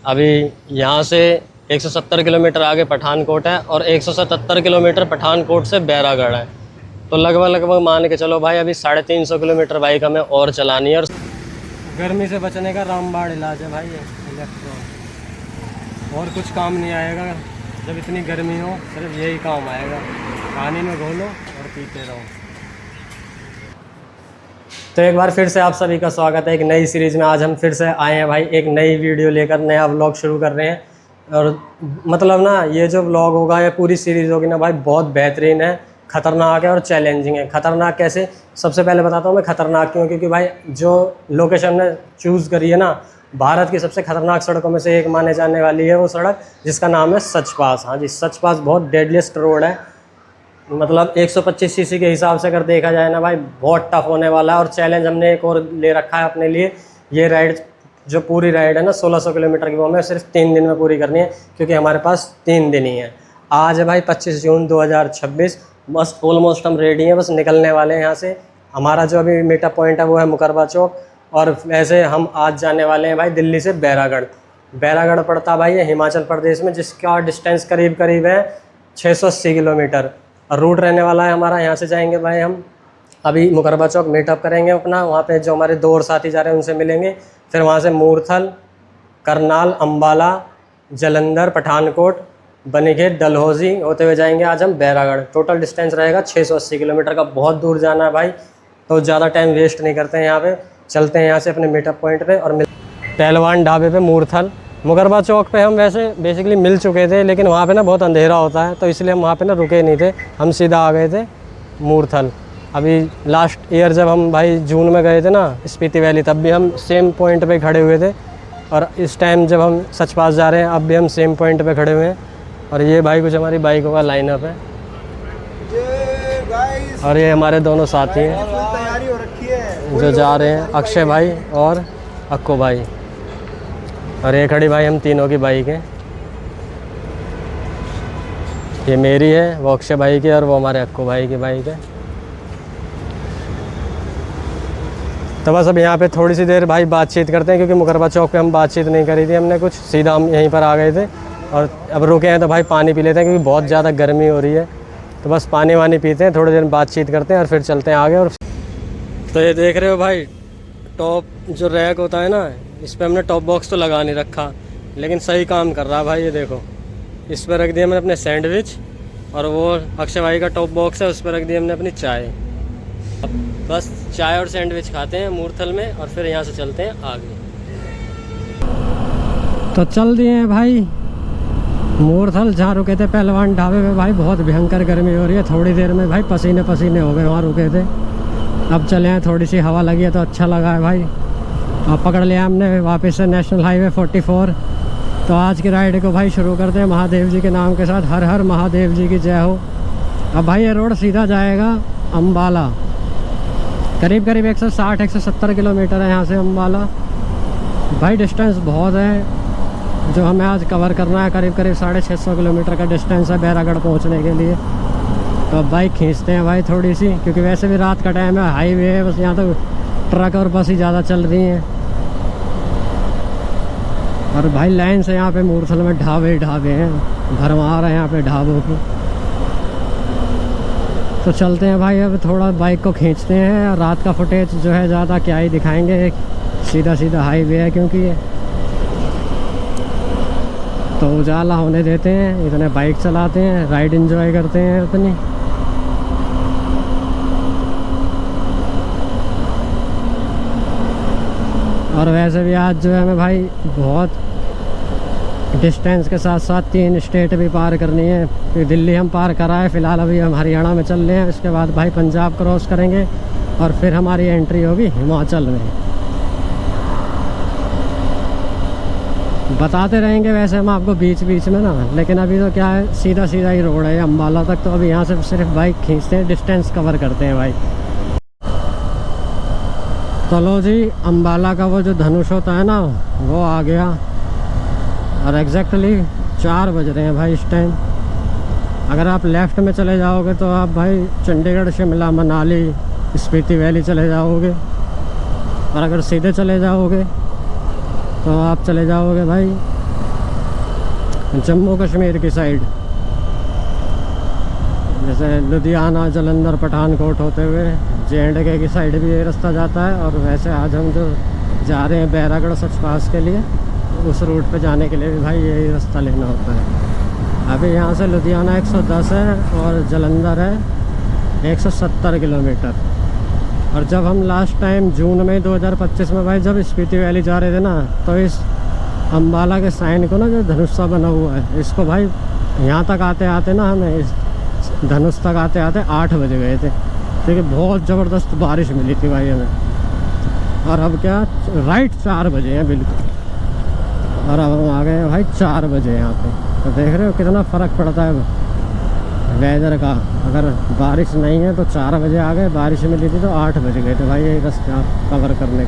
अभी यहाँ से 170 किलोमीटर आगे पठानकोट है और 177 किलोमीटर पठानकोट से बैरागढ़ है। तो लगभग मान के चलो भाई अभी 350 किलोमीटर बाइक हमें और चलानी है। और गर्मी से बचने का रामबाण इलाज है भाई ये इलेक्ट्रॉन। और कुछ काम नहीं आएगा जब इतनी गर्मी हो, सिर्फ यही काम आएगा, पानी में घोलो और पीते रहो। तो एक बार फिर से आप सभी का स्वागत है एक नई सीरीज़ में। आज हम फिर से आए हैं भाई एक नई वीडियो लेकर, नया व्लॉग शुरू कर रहे हैं। और मतलब ना ये जो व्लॉग होगा, ये पूरी सीरीज़ होगी ना भाई, बहुत बेहतरीन है, ख़तरनाक है और चैलेंजिंग है। ख़तरनाक कैसे, सबसे पहले बताता हूँ मैं ख़तरनाक क्यों। क्योंकि भाई जो लोकेशन ने चूज़ करी है ना, भारत की सबसे ख़तरनाक सड़कों में से एक माने जाने वाली है वो सड़क, जिसका नाम है सच पास। हाँ जी, सच पास बहुत डेडलिस्ट रोड है। मतलब 125 सीसी के हिसाब से अगर देखा जाए ना भाई, बहुत टफ होने वाला है। और चैलेंज हमने एक और ले रखा है अपने लिए। ये राइड जो पूरी राइड है ना 1600 किलोमीटर की, वो हमें सिर्फ 3 दिन में पूरी करनी है, क्योंकि हमारे पास 3 दिन ही है। आज है भाई 25 जून 2026। बस ऑलमोस्ट हम रेडी हैं, बस निकलने वाले हैं यहाँ से। हमारा जो अभी मीटअप पॉइंट है वो है मुकरबा चौक। और वैसे हम आज जाने वाले हैं भाई दिल्ली से बैरागढ़। बैरागढ़ पड़ता भाई है हिमाचल प्रदेश में, जिसका डिस्टेंस करीब है 680 किलोमीटर। और रूट रहने वाला है हमारा, यहाँ से जाएंगे भाई हम अभी मुकरबा चौक मीटअप करेंगे अपना। वहाँ पे जो हमारे 2 और साथी जा रहे हैं उनसे मिलेंगे। फिर वहाँ से मूरथल, करनाल, अम्बाला, जलंधर, पठानकोट, बनीखेत, डलहौजी होते हुए जाएंगे आज हम बैरागढ़। टोटल डिस्टेंस रहेगा 680 किलोमीटर का। बहुत दूर जाना है भाई, तो ज़्यादा टाइम वेस्ट नहीं करते हैं। यहाँ पे चलते हैं यहाँ से अपने मीटअप पॉइंट पे और पहलवान ढाबे पे मूरथल। मुकरबा चौक पे हम वैसे बेसिकली मिल चुके थे, लेकिन वहाँ पे ना बहुत अंधेरा होता है, तो इसलिए हम वहाँ पे ना रुके नहीं थे, हम सीधा आ गए थे मूरथल। अभी लास्ट ईयर जब हम भाई जून में गए थे ना स्पीति वैली, तब भी हम सेम पॉइंट पे खड़े हुए थे। और इस टाइम जब हम सच पास जा रहे हैं, अब भी हम सेम पॉइंट पे खड़े हुए हैं। और ये भाई कुछ हमारी बाइकों का लाइनअप है, और ये हमारे दोनों साथी हैं तैयारी हो रखी है जो जा रहे हैं, अक्षय भाई और अक्को भाई। और ये खड़ी भाई हम तीनों की बाइक है, ये मेरी है, वो अक्षय भाई की, और वो हमारे अक्को भाई की बाइक है। तो बस अब यहाँ पे थोड़ी सी देर भाई बातचीत करते हैं, क्योंकि मुकरबा चौक पे हम बातचीत नहीं करी थी हमने कुछ, सीधा हम यहीं पर आ गए थे। और अब रुके हैं तो भाई पानी पी लेते हैं, क्योंकि बहुत ज़्यादा गर्मी हो रही है। तो बस पानी वानी पीते हैं, थोड़ी देर बातचीत करते हैं और फिर चलते हैं आगे। और तो ये देख रहे हो भाई, टॉप जो रैक होता है ना, इस पर हमने टॉप बॉक्स तो लगा नहीं रखा, लेकिन सही काम कर रहा है भाई। ये देखो, इस पर रख दिया मैंने अपने सैंडविच, और वो अक्षय भाई का टॉप बॉक्स है, उस पर रख दिया हमने अपनी चाय। अब बस चाय और सैंडविच खाते हैं मूरथल में, और फिर यहाँ से चलते हैं आगे। तो चल दिए हैं भाई मूरथल, जहाँ रुके थे पहलवान ढाबे में। भाई बहुत भयंकर गर्मी हो रही है, थोड़ी देर में भाई पसीने हो गए वहाँ रुके थे। अब चले हैं, थोड़ी सी हवा लगी है तो अच्छा लगा है भाई। अब पकड़ लिया हमने वापस से नेशनल हाईवे 44। तो आज की राइड को भाई शुरू करते हैं महादेव जी के नाम के साथ। हर हर महादेव जी की जय हो। अब भाई ये रोड सीधा जाएगा अम्बाला, करीब 160-170 किलोमीटर है यहाँ से अम्बाला। भाई डिस्टेंस बहुत है जो हमें आज कवर करना है, करीब 650 किलोमीटर का डिस्टेंस है बैरागढ़ पहुँचने के लिए। तो अब बाइक खींचते हैं भाई थोड़ी सी, क्योंकि वैसे भी रात का टाइम है, हाईवे है, बस यहाँ तो ट्रक और बस ही ज़्यादा चल रही हैं। और भाई लाइन से यहाँ पे मूरथल में ढाबे हैं, भरमार है यहाँ पे ढाबों की। तो चलते हैं भाई, अब थोड़ा बाइक को खींचते हैं। रात का फुटेज जो है ज़्यादा क्या ही दिखाएंगे, सीधा हाईवे है क्योंकि ये, तो उजाला होने देते हैं, इतने बाइक चलाते हैं, राइड एंजॉय करते हैं अपनी। और वैसे भी आज जो है हमें भाई बहुत डिस्टेंस के साथ साथ 3 स्टेट भी पार करनी है। फिर दिल्ली हम पार करा है फ़िलहाल, अभी हम हरियाणा में चल रहे हैं। इसके बाद भाई पंजाब क्रॉस करेंगे और फिर हमारी एंट्री होगी हिमाचल में। बताते रहेंगे वैसे हम आपको बीच में ना, लेकिन अभी तो क्या है, सीधा ही रोड है अम्बाला तक। तो अभी यहाँ से सिर्फ बाइक खींचते हैं, डिस्टेंस कवर करते हैं भाई। तो लो जी, अम्बाला का वो जो धनुष होता है ना, वो आ गया। और एग्जैक्टली 4 बज रहे हैं भाई इस टाइम। अगर आप लेफ़्ट में चले जाओगे तो आप भाई चंडीगढ़, शिमला, मनाली, स्पीति वैली चले जाओगे। और अगर सीधे चले जाओगे तो आप चले जाओगे भाई जम्मू कश्मीर की साइड, जैसे लुधियाना, जालंधर, पठानकोट होते हुए J&K की साइड भी ये रास्ता जाता है। और वैसे आज हम जो जा रहे हैं बैरागढ़ सच पास के लिए, उस रूट पे जाने के लिए भी भाई यही रास्ता लेना होता है। अभी यहाँ से लुधियाना 110 है और जालंधर है 170 किलोमीटर। और जब हम लास्ट टाइम जून में 2025 में भाई जब स्पीति वैली जा रहे थे ना, तो इस अम्बाला के साइन को ना, जो धनुषा बना हुआ है, इसको भाई यहाँ तक आते आते ना, हमें इस धनुष तक आते आते 8 बज गए थे, क्योंकि बहुत ज़बरदस्त बारिश मिली थी भाई हमें। और अब क्या राइट 4 बजे हैं बिल्कुल, और अब हम आ गए हैं भाई 4 बजे यहाँ पे। तो देख रहे हो कितना फ़र्क पड़ता है वेदर का। अगर बारिश नहीं है तो 4 बजे आ गए, बारिश मिली थी तो 8 बज गए थे भाई ये रास्ता कवर करने।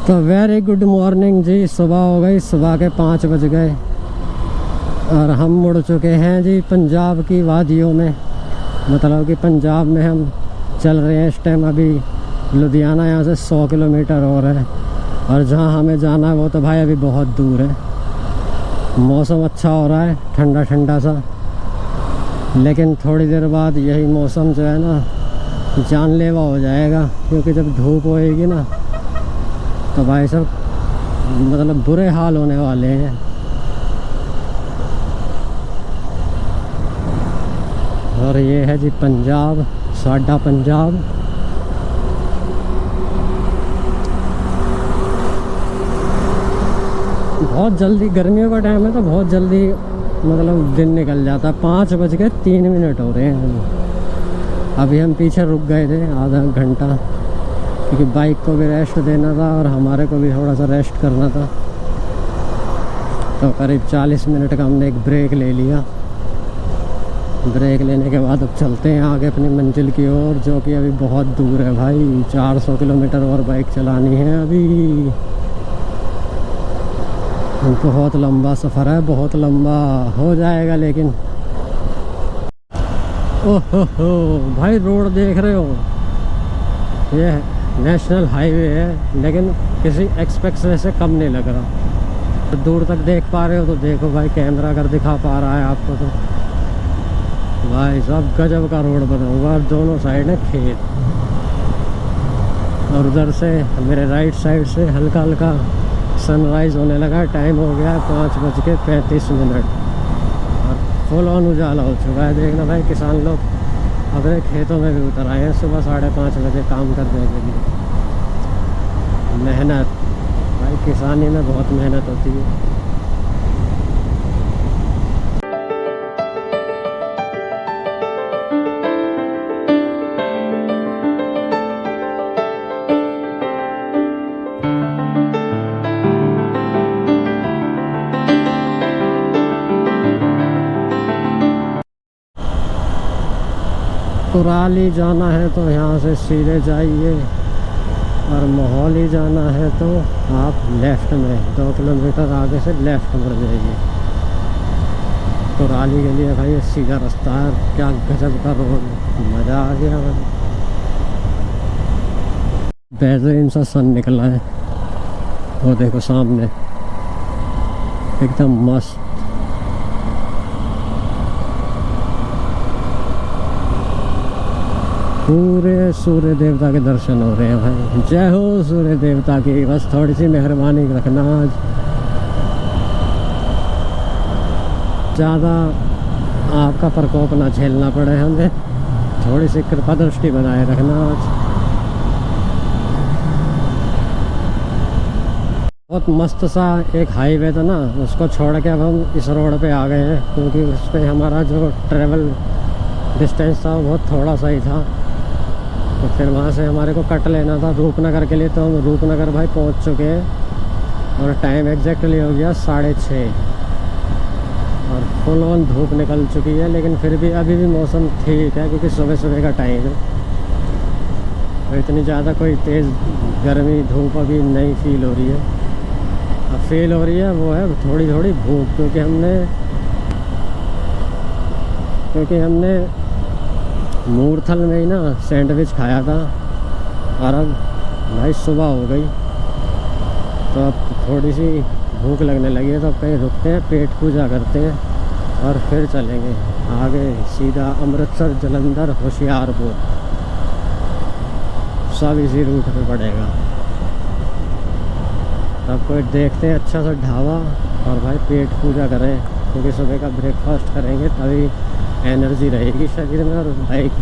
तो वेरी गुड मॉर्निंग जी, सुबह हो गई, सुबह के 5 बज गए और हम मुड़ चुके हैं जी पंजाब की वादियों में। मतलब कि पंजाब में हम चल रहे हैं इस टाइम। अभी लुधियाना यहाँ से 100 किलोमीटर और है, और जहाँ हमें जाना है वो तो भाई अभी बहुत दूर है। मौसम अच्छा हो रहा है, ठंडा ठंडा सा, लेकिन थोड़ी देर बाद यही मौसम जो है ना जानलेवा हो जाएगा, क्योंकि जब धूप होएगी ना तो भाई सब मतलब बुरे हाल होने वाले हैं। और ये है जी पंजाब, साडा पंजाब। बहुत जल्दी, गर्मियों का टाइम है तो बहुत जल्दी मतलब दिन निकल जाता है। 5:03 हो रहे हैं। अभी हम पीछे रुक गए थे आधा घंटा, क्योंकि बाइक को भी रेस्ट देना था और हमारे को भी थोड़ा सा रेस्ट करना था। तो करीब 40 मिनट का हमने एक ब्रेक ले लिया। ब्रेक लेने के बाद अब चलते हैं आगे अपनी मंजिल की ओर, जो कि अभी बहुत दूर है भाई। 400 किलोमीटर और बाइक चलानी है अभी। बहुत लंबा सफ़र है, बहुत लंबा हो जाएगा। लेकिन ओहो भाई, रोड देख रहे हो, ये नेशनल हाईवे है, लेकिन किसी एक्सप्रेसवे से कम नहीं लग रहा। तो दूर तक देख पा रहे हो तो देखो भाई, कैमरा अगर दिखा पा रहा है आपको तो भाई साहब गजब का रोड बना हुआ है। दोनों साइड है खेत, और उधर से मेरे राइट साइड से हल्का हल्का सनराइज़ होने लगा। टाइम हो गया 5:35 और फुल ऑन उजाला हो चुका है। देखना भाई, किसान लोग अपने खेतों में भी उतर आए हैं सुबह 5:30 बजे काम करने के लिए। मेहनत भाई, किसानी में बहुत मेहनत होती है। कुराली जाना है तो यहाँ से सीधे जाइए, और मोहाली जाना है तो आप लेफ़्ट में 2 किलोमीटर आगे से लेफ़्ट मुड़ जाइए। कुराली के लिए भाई ये सीधा रास्ता है। क्या गजब का रोड, मज़ा आ गया भाई। बेहतरीन सा सन निकला है, वो देखो सामने, एकदम मस्त। पूरे सूर्य देवता के दर्शन हो रहे हैं भाई। जय हो सूर्य देवता की। बस थोड़ी सी मेहरबानी रखना, आज ज़्यादा आपका प्रकोप ना झेलना पड़े हमें। थोड़ी सी कृपा दृष्टि बनाए रखना आज। बहुत मस्त सा एक हाईवे था ना, उसको छोड़ के अब हम इस रोड पे आ गए हैं, क्योंकि उस पर हमारा जो ट्रेवल डिस्टेंस था वो बहुत थोड़ा सा ही था। तो फिर वहाँ से हमारे को कट लेना था रूपनगर के लिए। तो हम रूपनगर भाई पहुँच चुके हैं, और टाइम एग्जैक्टली हो गया 6:30, और फुल ऑन धूप निकल चुकी है। लेकिन फिर भी अभी भी मौसम ठीक है, क्योंकि सुबह सुबह का टाइम है, तो इतनी ज़्यादा कोई तेज़ गर्मी धूप अभी नहीं फील हो रही है। अब फील हो रही है वो है थोड़ी थोड़ी भूख, क्योंकि हमने मूर्थल में ही ना सैंडविच खाया था, और अब भाई सुबह हो गई, तो अब थोड़ी सी भूख लगने लगी है तो अब कहीं रुकते हैं, पेट पूजा करते हैं और फिर चलेंगे आगे सीधा अमृतसर, जलंधर, होशियारपुर, सब इसी रूट पे पड़ेगा। तब कोई देखते हैं अच्छा सा ढाबा और भाई पेट पूजा करें, क्योंकि सुबह का ब्रेकफास्ट करेंगे तभी एनर्जी रहेगी शरीर में और बाइक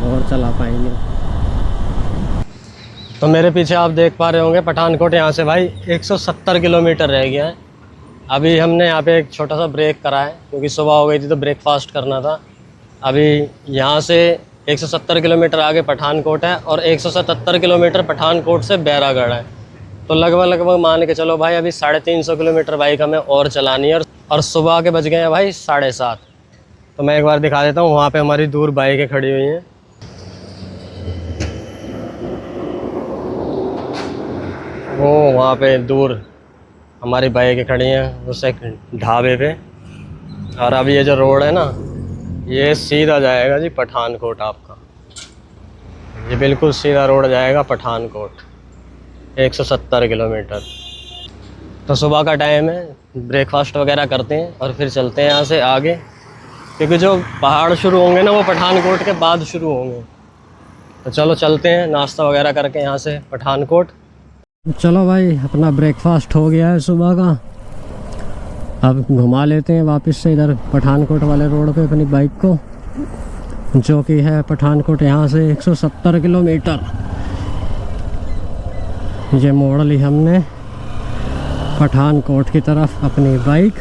और चला पाएंगे। तो मेरे पीछे आप देख पा रहे होंगे पठानकोट यहाँ से भाई 170 किलोमीटर रह गया है। अभी हमने यहाँ पे एक छोटा सा ब्रेक करा है क्योंकि सुबह हो गई थी तो ब्रेकफास्ट करना था। अभी यहाँ से 170 किलोमीटर आगे पठानकोट है और 177 किलोमीटर पठानकोट से बैरागढ़ है। तो लगभग मान के चलो भाई अभी 350 किलोमीटर बाइक हमें और चलानी है और सुबह के बज गए हैं भाई 7:30। तो मैं एक बार दिखा देता हूँ, वहाँ पे हमारी दूर बाइकें खड़ी हुई हैं। वो वहाँ पे दूर हमारी बाइकें खड़ी हैं उस एक ढाबे पे। और अब ये जो रोड है ना, ये सीधा जाएगा जी पठानकोट आपका। ये बिल्कुल सीधा रोड जाएगा पठानकोट, 170 किलोमीटर। तो सुबह का टाइम है, ब्रेकफास्ट वगैरह करते हैं और फिर चलते हैं यहाँ से आगे, क्योंकि जो पहाड़ शुरू होंगे ना वो पठानकोट के बाद शुरू होंगे। तो चलो चलते हैं नाश्ता वगैरह करके यहाँ से पठानकोट। चलो भाई अपना ब्रेकफास्ट हो गया है सुबह का, अब घुमा लेते हैं वापस से इधर पठानकोट वाले रोड पे अपनी बाइक को, जो कि है पठानकोट यहाँ से 170 किलोमीटर। ये मोड़ ली हमने पठानकोट की तरफ अपनी बाइक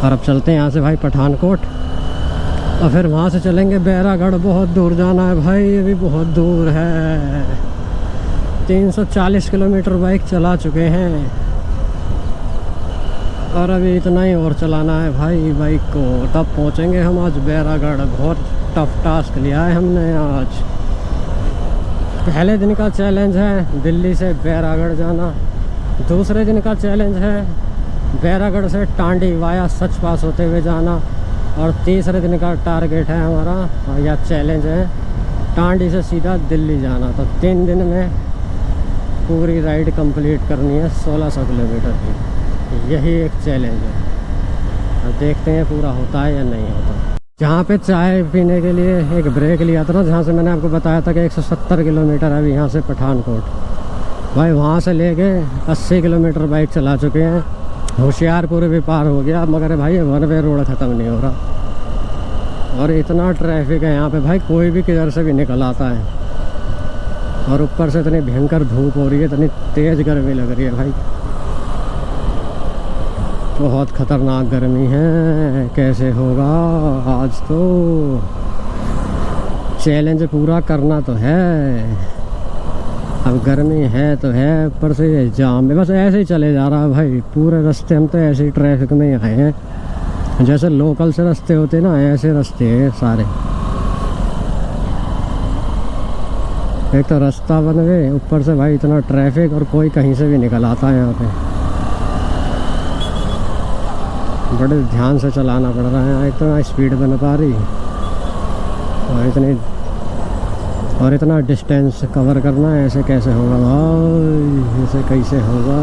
और अब चलते हैं यहाँ से भाई पठानकोट और फिर वहाँ से चलेंगे बैरागढ़। बहुत दूर जाना है भाई, ये भी बहुत दूर है। 340 किलोमीटर बाइक चला चुके हैं और अभी इतना ही और चलाना है भाई बाइक को, तब पहुँचेंगे हम आज बैरागढ़। बहुत टफ टास्क लिया है हमने आज। पहले दिन का चैलेंज है दिल्ली से बैरागढ़ जाना, दूसरे दिन का चैलेंज है बैरागढ़ से टांडी वाया सच पास होते हुए जाना और तीसरे दिन का टारगेट है हमारा या चैलेंज है टांडी से सीधा दिल्ली जाना। तो 3 दिन में पूरी राइड कंप्लीट करनी है 1600 किलोमीटर की, यही एक चैलेंज है। अब देखते हैं पूरा होता है या नहीं होता। जहाँ पे चाय पीने के लिए एक ब्रेक लिया था ना, जहाँ से मैंने आपको बताया था कि 170 किलोमीटर है अभी यहाँ से पठानकोट, भाई वहाँ से लेके 80 किलोमीटर बाइक चला चुके हैं। होशियारपुर भी पार हो गया, मगर भाई वन वे रोड ख़त्म नहीं हो रहा और इतना ट्रैफिक है यहाँ पे भाई, कोई भी किधर से भी निकल आता है और ऊपर से इतनी भयंकर धूप हो रही है, इतनी तेज़ गर्मी लग रही है भाई, बहुत ख़तरनाक गर्मी है। कैसे होगा आज, तो चैलेंज पूरा करना तो है। अब गर्मी है तो है, ऊपर से ये जाम में बस ऐसे ही चले जा रहा है भाई पूरे रास्ते। हम तो ऐसे ही ट्रैफिक में ही आए हैं, जैसे लोकल से रास्ते होते ना ऐसे रास्ते हैं सारे। एक तो रास्ता बन गए, ऊपर से भाई इतना ट्रैफिक और कोई कहीं से भी निकल आता है यहाँ पे। बड़े ध्यान से चलाना पड़ रहा है, इतना स्पीड बन पा रही और इतना डिस्टेंस कवर करना है। ऐसे कैसे होगा भाई, ऐसे कैसे होगा।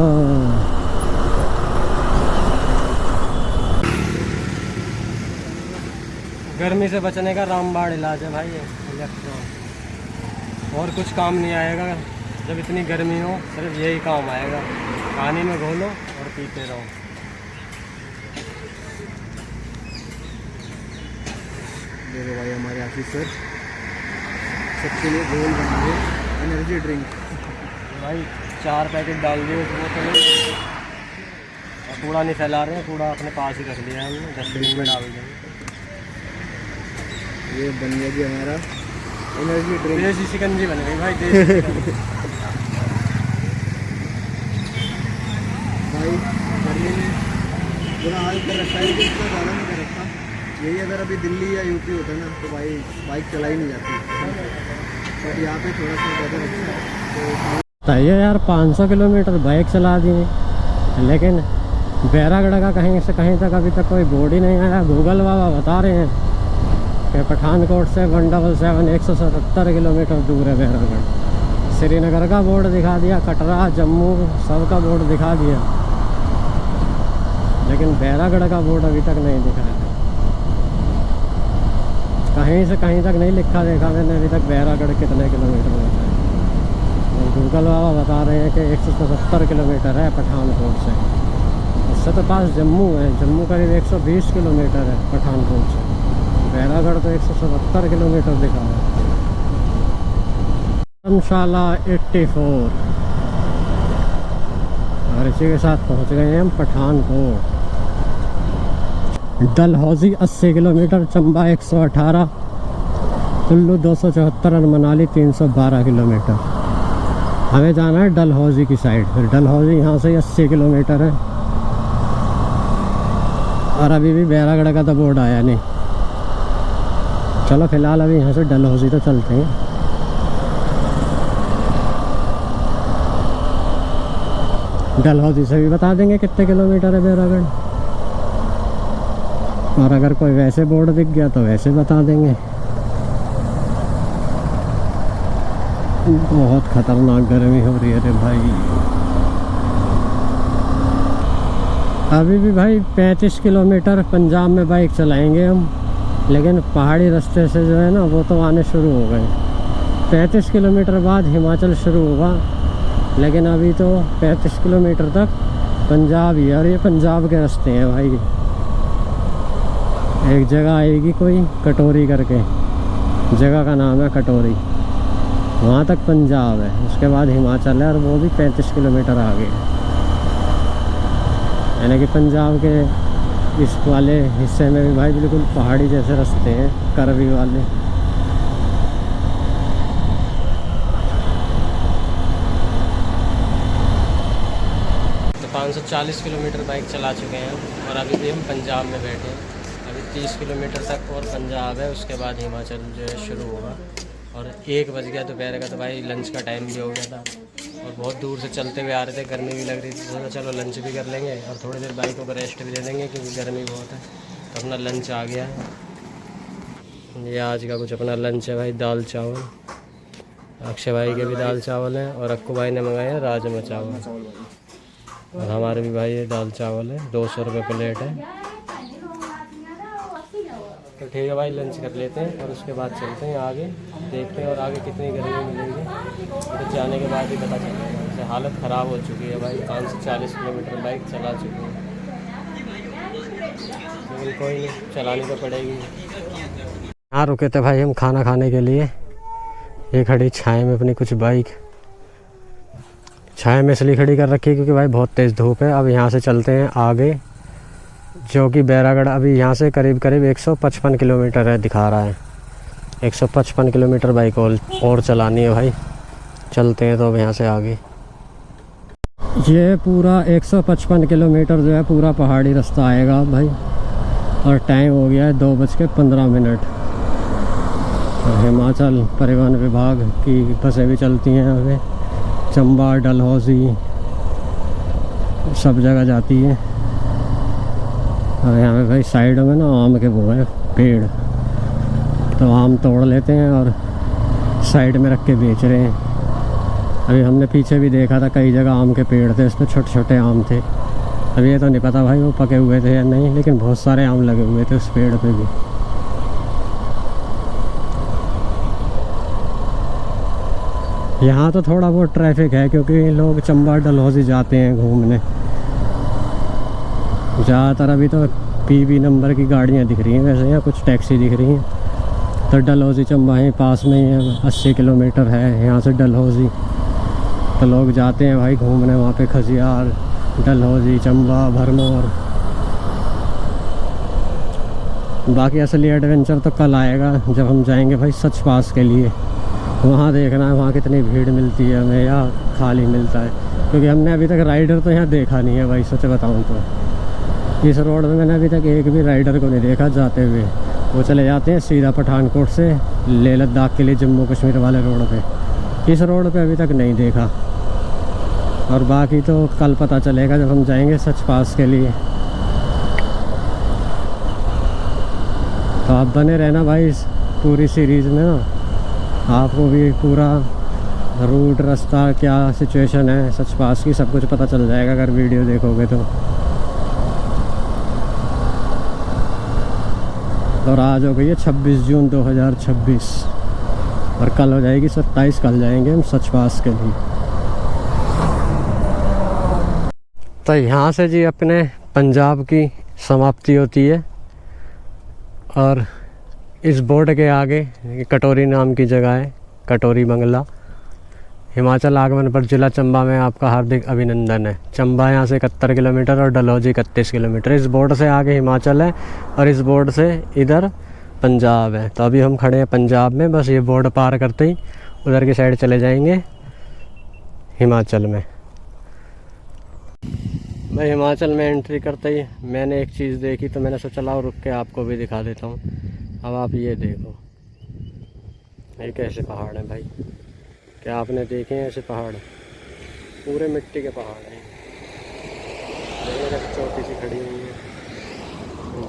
गर्मी से बचने का रामबाण इलाज है भाई ये इलेक्ट्रॉन, और कुछ काम नहीं आएगा। जब इतनी गर्मी हो सिर्फ यही काम आएगा, पानी में घोलो और पीते रहो। देखो भाई हमारे आशीष सर सबके लिए गोल बनाए एनर्जी ड्रिंक भाई 4 पैकेट डाल दिए उस बोतल में और कूड़ा नहीं फैला रहे हैं, कूड़ा अपने पास ही रख लिया है हमने, डस्टबिन में डाल देंगे। ये बन गया जी हमारा एनर्जी ड्रिंक। देसी शिकंजी बन गई भाई, देसी शिकंजी। भाई गर्मी में बुरा हाल कर रखा है, लेकिन इतना ज़्यादा नहीं कर रखा। यही अगर अभी दिल्ली या यूपी होता ना तो भाई बाइक चलाई नहीं जाती, बट यहाँ पे थोड़ा सा ज़्यादा अच्छा तो ये यार 500 किलोमीटर बाइक चला दी, लेकिन बैरागढ़ का कहीं से कहीं तक अभी तक कोई बोर्ड ही नहीं आया। गूगल बाबा बता रहे हैं कि पठानकोट से 177 177 किलोमीटर दूर है बैरागढ़। श्रीनगर का बोर्ड दिखा दिया, कटरा, जम्मू सब का बोर्ड दिखा दिया, लेकिन बैरागढ़ का बोर्ड अभी तक नहीं दिखा है। कहीं से कहीं तक नहीं लिखा देखा मैंने अभी तक बैरागढ़ कितने किलोमीटर होता है। गूगल वाला बता रहे हैं कि 177 किलोमीटर है पठानकोट से। उससे तो पास जम्मू है, जम्मू करीब 120 किलोमीटर है पठानकोट से। बैरागढ़ तो 177 किलोमीटर दिखा है। धर्मशाला 84 और इसी के साथ पहुंच गए हैं हम पठानकोट। डलहौजी 80 किलोमीटर, चंबा 118, कुल्लू 274 और मनाली 312 किलोमीटर। हमें जाना है डलहौजी की साइड। फिर डलहौजी यहाँ से 80 किलोमीटर है और अभी भी बैरागढ़ का तो बोर्ड आया नहीं। चलो फिलहाल अभी यहाँ से डलहौजी तो चलते हैं। डलहौजी से भी बता देंगे कितने किलोमीटर है बैरागढ़, और अगर कोई वैसे बोर्ड दिख गया तो वैसे बता देंगे। बहुत खतरनाक गर्मी हो रही है रे भाई। अभी भी भाई 35 किलोमीटर पंजाब में बाइक चलाएंगे हम, लेकिन पहाड़ी रास्ते से जो है ना वो तो आने शुरू हो गए। 35 किलोमीटर बाद हिमाचल शुरू होगा, लेकिन अभी तो 35 किलोमीटर तक पंजाब ही है। और ये पंजाब के रास्ते हैं भाई। एक जगह आएगी कोई कटोरी करके, जगह का नाम है कटोरी, वहाँ तक पंजाब है, उसके बाद हिमाचल है और वो भी 35 किलोमीटर आगे। यानी कि पंजाब के इस वाले हिस्से में भी भाई बिल्कुल पहाड़ी जैसे रास्ते हैं, करवी वाले। तो 540 किलोमीटर बाइक चला चुके हैं और अभी भी हम पंजाब में बैठे हैं। अभी 30 किलोमीटर तक और पंजाब है, उसके बाद हिमाचल जो है शुरू होगा। और 1 बज गया दोपहर का, तो भाई लंच का टाइम भी हो गया था और बहुत दूर से चलते हुए आ रहे थे, गर्मी भी लग रही थी। तो चलो लंच भी कर लेंगे और थोड़ी देर बाइकों को रेस्ट भी दे देंगे क्योंकि गर्मी बहुत है। तो अपना लंच आ गया है। ये आज का कुछ अपना लंच है भाई, दाल चावल। अक्षय भाई के भी दाल चावल हैं और अक्कू भाई ने मंगाए हैं राजमा चावल। और हमारे भी भाई ये दाल चावल है, 200 रुपये प्लेट है। तो ठीक है भाई, लंच कर लेते हैं और उसके बाद चलते हैं आगे, देखते हैं और आगे कितनी गर्मी मिलेगी तो जाने के बाद ही पता चलेगा। जैसे हालत ख़राब हो चुकी है भाई, 540 किलोमीटर बाइक चला चुकी है, लेकिन कोई नहीं, चलानी तो पड़ेगी। यहाँ रुके थे भाई हम खाना खाने के लिए। ये खड़ी छाए में अपनी कुछ बाइक, छाए में इसलिए खड़ी कर रखी है क्योंकि भाई बहुत तेज़ धूप है। अब यहाँ से चलते हैं आगे, जो कि बैरागढ़ अभी यहाँ से करीब 155 किलोमीटर है दिखा रहा है। 155 किलोमीटर बाइक और चलानी है भाई। चलते हैं तो अब यहाँ से आगे। ये पूरा 155 किलोमीटर जो है पूरा पहाड़ी रास्ता आएगा भाई। और टाइम हो गया है 2:15। हिमाचल परिवहन विभाग की बसें भी चलती हैं यहाँ पे, चंबा डलहौजी सब जगह जाती है। और यहाँ पे भाई साइड में ना आम के वो है पेड़, तो आम तोड़ लेते हैं और साइड में रख के बेच रहे हैं। अभी हमने पीछे भी देखा था कई जगह आम के पेड़ थे, उसमें छोटे छोटे आम थे। अभी ये तो नहीं पता भाई वो पके हुए थे या नहीं, लेकिन बहुत सारे आम लगे हुए थे उस पेड़ पे भी। यहाँ तो थोड़ा बहुत ट्रैफिक है क्योंकि लोग चंबा डलहौजी जाते हैं घूमने। ज़्यादातर अभी तो PB नंबर की गाड़ियाँ दिख रही हैं, वैसे यहाँ कुछ टैक्सी दिख रही हैं। तो डलहौजी चंबा ही पास में ही है, 80 किलोमीटर है यहाँ से डलहौजी। तो लोग जाते हैं भाई घूमने वहाँ पे, खजियार, डलहौजी, चंबा, भरमौर। बाकी असली एडवेंचर तो कल आएगा जब हम जाएंगे भाई सच पास के लिए। वहाँ देखना है वहाँ कितनी भीड़ मिलती है हमें या खाली मिलता है, क्योंकि हमने अभी तक राइडर तो यहाँ देखा नहीं है भाई, सच बताऊँ तो। इस रोड में मैंने अभी तक एक भी राइडर को नहीं देखा जाते हुए। वो चले जाते हैं सीधा पठानकोट से लेह लद्दाख के लिए जम्मू कश्मीर वाले रोड पे। इस रोड पे अभी तक नहीं देखा, और बाकी तो कल पता चलेगा जब हम जाएंगे सच पास के लिए। तो आप बने रहना भाई इस पूरी सीरीज़ में ना, आपको भी पूरा रूट, रास्ता, क्या सिचुएशन है सच पास की सब कुछ पता चल जाएगा अगर वीडियो देखोगे तो। और आज हो गई है 26 जून 2026 और कल हो जाएगी 27। कल जाएंगे हम सच पास के लिए। तो यहाँ से जी अपने पंजाब की समाप्ति होती है और इस बोर्ड के आगे कटोरी नाम की जगह है, कटोरी बंगला। हिमाचल आगमन पर जिला चंबा में आपका हार्दिक अभिनंदन है। चंबा यहाँ से 71 किलोमीटर और डलहौजी 31 किलोमीटर। इस बोर्ड से आगे हिमाचल है और इस बोर्ड से इधर पंजाब है। तो अभी हम खड़े हैं पंजाब में, बस ये बोर्ड पार करते ही उधर की साइड चले जाएंगे हिमाचल में। मैं हिमाचल में एंट्री करते ही मैंने एक चीज़ देखी तो मैंने सोचा लाओ रुक के आपको भी दिखा देता हूँ। अब आप ये देखो, ये कैसे पहाड़ हैं भाई, क्या आपने देखे हैं ऐसे पहाड़? पूरे मिट्टी के पहाड़ हैं। चौथी सी खड़ी हुई है,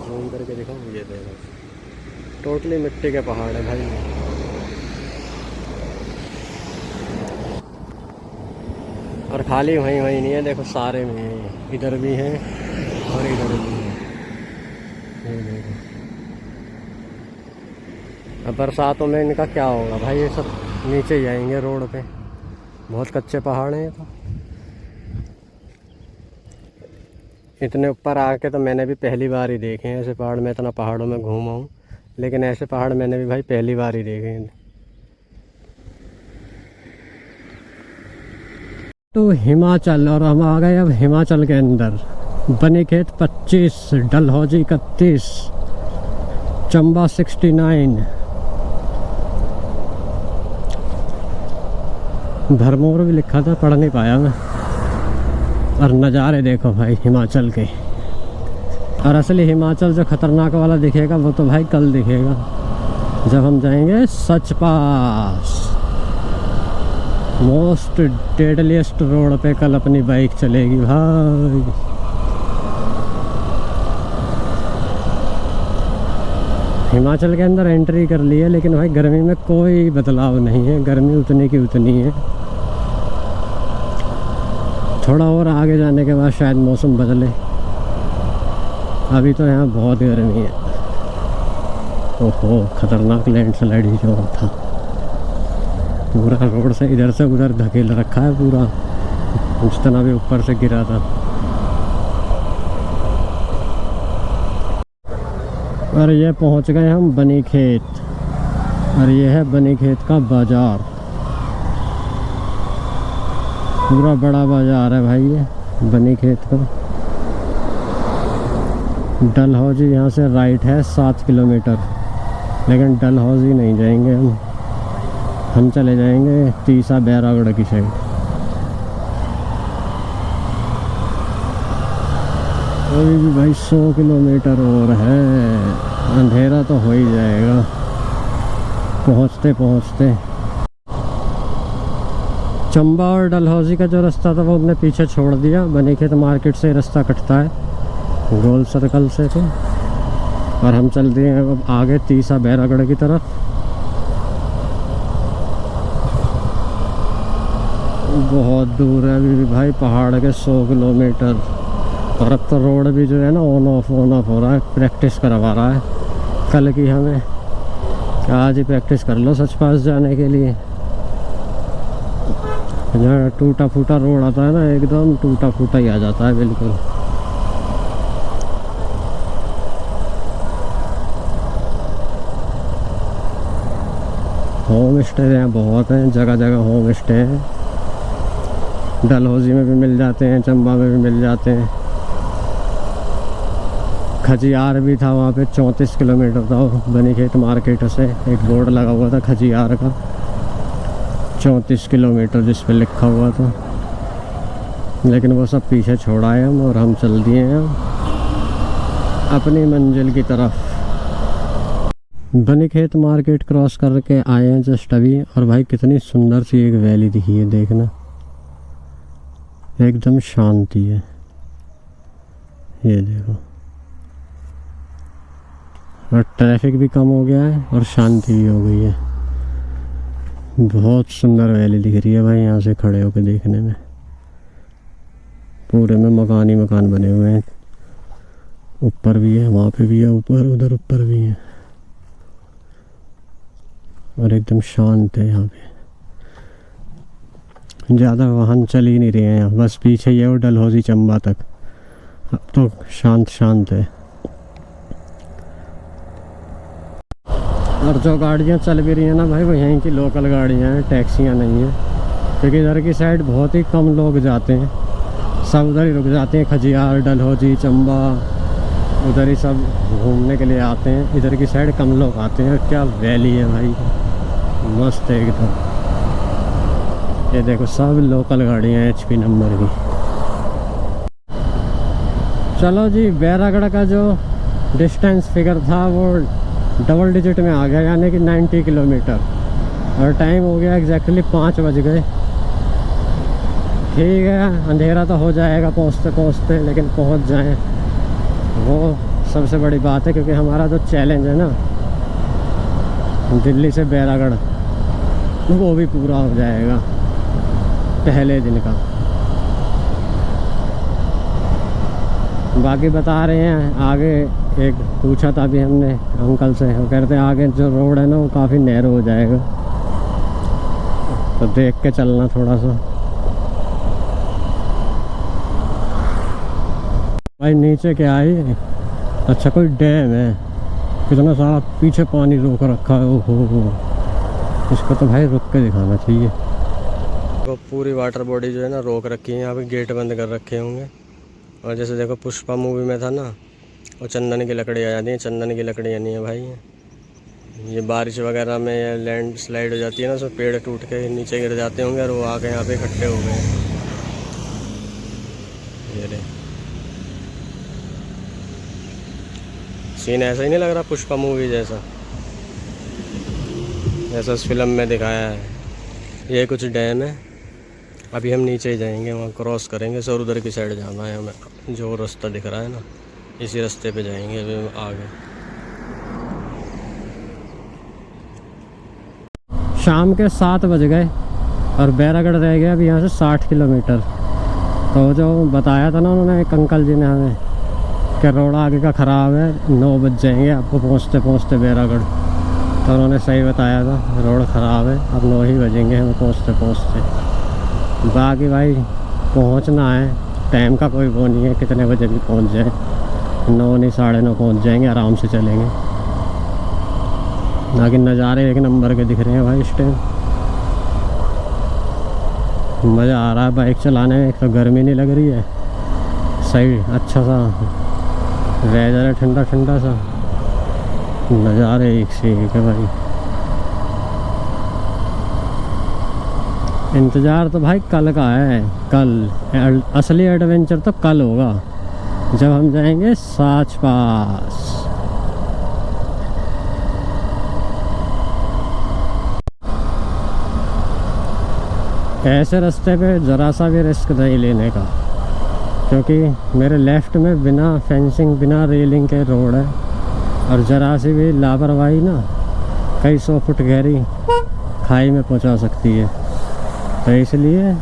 जूम करके दिखाऊँ, ये देखो टोटली मिट्टी के पहाड़ है भाई। और खाली वहीं नहीं है, देखो सारे में हैं, इधर भी हैं और इधर भी हैं। ये देखो, अब बरसातों में इनका क्या होगा भाई, ये सब नीचे ही आएंगे रोड पे। बहुत कच्चे पहाड़ हैं ये तो। इतने ऊपर आके तो मैंने भी पहली बार ही देखे हैं ऐसे पहाड़। मैं इतना पहाड़ों में घूमा हूँ लेकिन ऐसे पहाड़ मैंने भी भाई पहली बार ही देखे हैं। तो हिमाचल, और हम आ गए अब हिमाचल के अंदर। बनीखेत 25, डलहौजी 31, चंबा 69, भरमौर भी लिखा था, पढ़ नहीं पाया मैं। और नज़ारे देखो भाई हिमाचल के। और असली हिमाचल जो खतरनाक वाला दिखेगा वो तो भाई कल दिखेगा जब हम जाएंगे सच पास। मोस्ट डेडलीस्ट रोड पे कल अपनी बाइक चलेगी भाई। हिमाचल के अंदर एंट्री कर ली है लेकिन भाई गर्मी में कोई बदलाव नहीं है, गर्मी उतनी की उतनी है। थोड़ा और आगे जाने के बाद शायद मौसम बदले, अभी तो यहाँ बहुत गर्मी है। ओहो, खतरनाक लैंडस्लाइड ही जो था, पूरा रोड से इधर से उधर धकेल रखा है पूरा, जितना भी ऊपर से गिरा था। और ये पहुंच गए हम बनीखेत, और ये है बनीखेत का बाजार। पूरा बड़ा बाजार है भाई ये बनीखेत का। डलहौजी यहाँ से राइट है 7 किलोमीटर, लेकिन डलहौजी नहीं जाएंगे हम चले जाएंगे तीसा बैरागढ़ की साइड। अभी भी भाई 100 किलोमीटर और है, अंधेरा तो हो ही जाएगा पहुँचते पहुँचते। चंबा और डलहौजी का जो रास्ता था वो हमने पीछे छोड़ दिया। बनीखेत मार्केट से रास्ता कटता है गोल सर्कल से तो, और हम चल दिए अब आगे तीसा बैरागढ़ की तरफ। बहुत दूर है अभी भी भाई, पहाड़ के 100 किलोमीटर। और अब तो रोड भी जो है ना ऑन ऑफ हो रहा है, प्रैक्टिस करवा रहा है कल की हमें। आज ही प्रैक्टिस कर लो सच पास जाने के लिए। जहाँ टूटा फूटा रोड आता है ना, एकदम टूटा फूटा ही आ जाता है बिल्कुल। होम स्टे हैं बहुत हैं, जगह जगह होम स्टे हैं। डलहौजी में भी मिल जाते हैं, चंबा में भी मिल जाते हैं। खजियार भी था वहाँ पे, 34 किलोमीटर था बनीखेत मार्केट से। एक बोर्ड लगा हुआ था खजियार का, 34 किलोमीटर जिस पे लिखा हुआ था, लेकिन वो सब पीछे छोड़ा है हम, और हम चल दिए हैं अपनी मंजिल की तरफ। बनीखेत मार्केट क्रॉस करके आए हैं जस्ट अभी, और भाई कितनी सुंदर सी एक वैली दिखी है, देखना एकदम शांति है। ये देखो, और ट्रैफिक भी कम हो गया है और शांति भी हो गई है। बहुत सुंदर वैली दिख रही है भाई यहाँ से खड़े होकर देखने में। पूरे में मकान ही मकान बने हुए हैं, ऊपर भी है, वहाँ पे भी है ऊपर, उधर ऊपर भी है। और एकदम शांत है यहाँ पे, ज़्यादा वाहन चल ही नहीं रहे हैं यहाँ, बस पीछे ये और डलहौजी चंबा तक, अब तो शांत शांत है। और जो गाड़ियाँ चल भी रही हैं ना भाई, वो यहीं की लोकल गाड़ियाँ हैं, टैक्सियाँ नहीं हैं, क्योंकि इधर की साइड बहुत ही कम लोग जाते हैं, सब उधर ही रुक जाते हैं, खजियार, डलहौजी, चंबा, उधर ही सब घूमने के लिए आते हैं। इधर की साइड कम लोग आते हैं। क्या वैली है भाई, मस्त है एकदम। ये देखो सब लोकल गाड़ियाँ हैं HP नंबर की। चलो जी, बैरागढ़ का जो डिस्टेंस फिगर था वो डबल डिजिट में आ गया, यानी कि 90 किलोमीटर, और टाइम हो गया एग्जैक्टली 5 बज गए। ठीक है, अंधेरा तो हो जाएगा पहुँचते पहुँचते, लेकिन पहुँच जाएं वो सबसे बड़ी बात है, क्योंकि हमारा जो चैलेंज है ना दिल्ली से बैरागढ़, वो भी पूरा हो जाएगा पहले दिन का। बाकी बता रहे हैं आगे, एक पूछा था अभी हमने अंकल से, वो कहते हैं आगे जो रोड है ना वो काफ़ी नैरो हो जाएगा, तो देख के चलना थोड़ा सा। भाई नीचे क्या है, अच्छा कोई डैम है, कितना सारा पीछे पानी रोक रखा है। ओहो, इसको तो भाई रुक के दिखाना चाहिए। तो पूरी वाटर बॉडी जो है ना रोक रखी है, यहाँ पे गेट बंद कर रखे होंगे। और जैसे देखो पुष्पा मूवी में था ना, वो चंदन की लकड़ी आ जाती है, चंदन की लकड़ियाँ नहीं है भाई। ये बारिश वगैरह में या लैंड स्लाइड हो जाती है ना, उसमें पेड़ टूट के नीचे गिर जाते होंगे और वो आके यहाँ पे इकट्ठे हो गए। ये रे सीन ऐसा ही नहीं लग रहा पुष्पा मूवी जैसा, जैसा उस फिल्म में दिखाया है। ये कुछ डैम है, अभी हम नीचे ही जाएंगे, वहाँ क्रॉस करेंगे, और उधर की साइड जाना है हमें, जो रास्ता दिख रहा है ना इसी रास्ते पे जाएंगे अभी आगे। शाम के 7 बज गए और बैरागढ़ रह गया अभी यहाँ से 60 किलोमीटर। तो जो बताया था ना उन्होंने, एक अंकल जी ने हमें, कि रोड आगे का ख़राब है, 9 बज जाएंगे आपको पहुँचते पहुँचते बैरागढ़। तो उन्होंने सही बताया था, रोड ख़राब है, अब 9 ही बजेंगे हमें पहुँचते पहुँचते। बाकी भाई पहुँचना है, टाइम का कोई वो नहीं है, कितने बजे भी पहुँच जाए, 9 नहीं 9:30 पहुँच जाएंगे, आराम से चलेंगे। बाकी नज़ारे एक नंबर के दिख रहे हैं भाई इस टाइम, मज़ा आ रहा है बाइक चलाने में। एक तो गर्मी नहीं लग रही है, सही अच्छा सा वेदर है, ठंडा ठंडा सा, नज़ारे एक से एक है भाई। इंतज़ार तो भाई कल का है, कल असली एडवेंचर तो कल होगा जब हम जाएंगे साच पास। ऐसे रास्ते पे ज़रा सा भी रिस्क नहीं लेने का, क्योंकि मेरे लेफ़्ट में बिना फेंसिंग बिना रेलिंग के रोड है, और ज़रा सी भी लापरवाही ना कई 100 फुट गहरी खाई में पहुंचा सकती है। तो इसलिए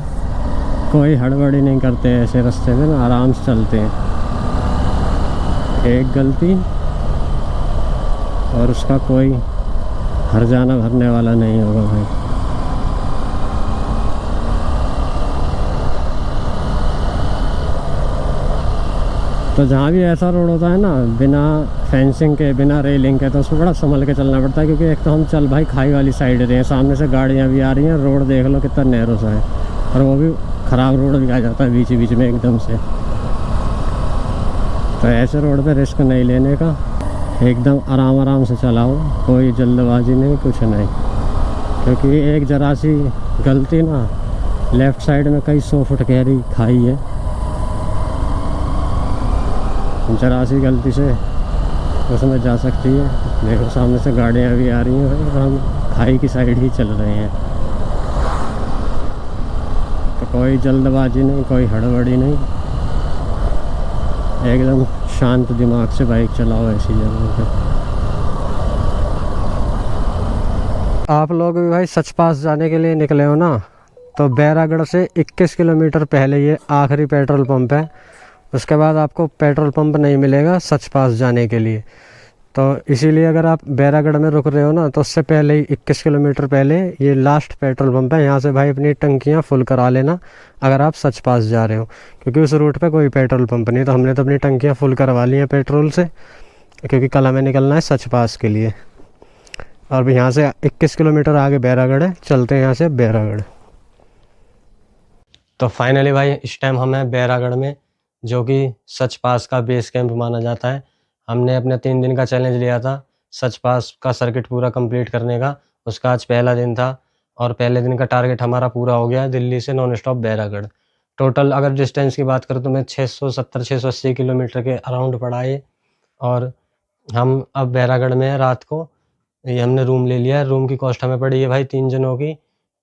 कोई हड़बड़ी नहीं करते ऐसे रास्ते में ना, आराम से चलते हैं। एक गलती और उसका कोई हर्जाना भरने वाला नहीं होगा भाई। तो जहाँ भी ऐसा रोड होता है ना बिना फेंसिंग के बिना रेलिंग के, तो उसमें बड़ा संभल के चलना पड़ता है, क्योंकि एक तो हम चल भाई खाई वाली साइड रहे हैं, सामने से गाड़ियाँ भी आ रही हैं, रोड देख लो कितना नैरो सा है, और वो भी ख़राब रोड भी आ जाता है बीच बीच में एकदम से। तो ऐसे रोड पे रिस्क नहीं लेने का, एकदम आराम आराम से चलाओ, कोई जल्दबाजी नहीं, कुछ नहीं, क्योंकि एक ज़रा सी गलती ना, लेफ़्ट साइड में कई 100 फुट गहरी खाई है, ज़रा सी गलती से उसमें जा सकती है। देखो सामने से गाड़ियाँ भी आ रही हैं और हम खाई की साइड ही चल रहे हैं, तो कोई जल्दबाजी नहीं, कोई हड़बड़ी नहीं, एकदम शांत दिमाग से बाइक चलाओ ऐसी जगह पे। आप लोग भी भाई सच पास जाने के लिए निकले हो ना, तो बैरागढ़ से 21 किलोमीटर पहले ये आखिरी पेट्रोल पंप है। उसके बाद आपको पेट्रोल पंप नहीं मिलेगा सच पास जाने के लिए। तो इसीलिए अगर आप बैरागढ़ में रुक रहे हो ना, तो उससे पहले ही 21 किलोमीटर पहले ये लास्ट पेट्रोल पंप है। यहाँ से भाई अपनी टंकियाँ फुल करा लेना अगर आप सच पास जा रहे हो, क्योंकि उस रूट पे कोई पेट्रोल पंप नहीं। तो हमने तो अपनी टंकियाँ फुल करवा ली हैं पेट्रोल से, क्योंकि कल हमें निकलना है सच पास के लिए। और भी यहाँ से 21 किलोमीटर आगे बैरागढ़ है, चलते हैं यहाँ से बैरागढ़। तो फाइनली भाई इस टाइम हम हैं बैरागढ़ में, जो कि सच पास का बेस कैंप माना जाता है। हमने अपने 3 दिन का चैलेंज लिया था सच पास का सर्किट पूरा कंप्लीट करने का। उसका आज पहला दिन था और पहले दिन का टारगेट हमारा पूरा हो गया है, दिल्ली से नॉन स्टॉप बैरागढ़। टोटल अगर डिस्टेंस की बात करूँ तो मैं 670-680 किलोमीटर के अराउंड पड़ा है। और हम अब बैरागढ़ में हैं रात को। ये हमने रूम ले लिया है। रूम की कॉस्ट हमें पड़ी है भाई 3 जनों की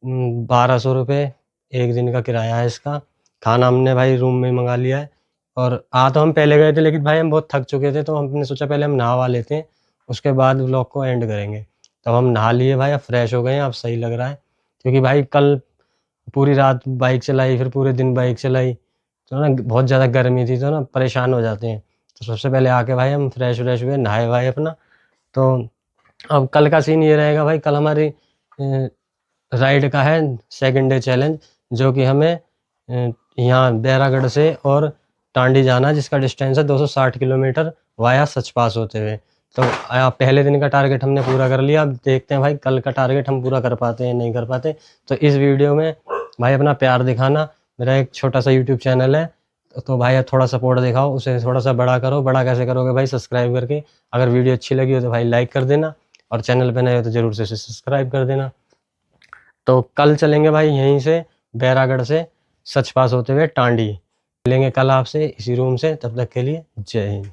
1200 रुपये एक दिन का किराया है इसका। खाना हमने भाई रूम में ही मंगा लिया है। और तो हम पहले गए थे, लेकिन भाई हम बहुत थक चुके थे, तो हमने सोचा पहले हम नहा लेते हैं, उसके बाद व्लॉग को एंड करेंगे। तब हम नहा लिए भाई, अब फ्रेश हो गए हैं, अब सही लग रहा है। क्योंकि भाई कल पूरी रात बाइक चलाई, फिर पूरे दिन बाइक चलाई, तो ना बहुत ज़्यादा गर्मी थी, तो ना परेशान हो जाते हैं। तो सबसे पहले आके भाई हम फ्रेश व्रेश हुए, नहाए भाई अपना। तो अब कल का सीन ये रहेगा भाई, कल हमारी राइड का है सेकंड डे चैलेंज, जो कि हमें यहाँ बैरागढ़ से और टांडी जाना, जिसका डिस्टेंस है 260 किलोमीटर वाया सच पास होते हुए। तो पहले दिन का टारगेट हमने पूरा कर लिया। अब देखते हैं भाई कल का टारगेट हम पूरा कर पाते हैं नहीं कर पाते। तो इस वीडियो में भाई अपना प्यार दिखाना। मेरा एक छोटा सा यूट्यूब चैनल है, तो भाई थोड़ा सपोर्ट दिखाओ, उसे थोड़ा सा बड़ा करो। बड़ा कैसे करोगे भाई? सब्सक्राइब करके। अगर वीडियो अच्छी लगी हो तो भाई लाइक कर देना, और चैनल पे नए हो तो ज़रूर से सब्सक्राइब कर देना। तो कल चलेंगे भाई यहीं से बैरागढ़ से सच पास होते हुए टांडी। मिलेंगे कल आपसे इसी रूम से, तब तक के लिए जय हिंद।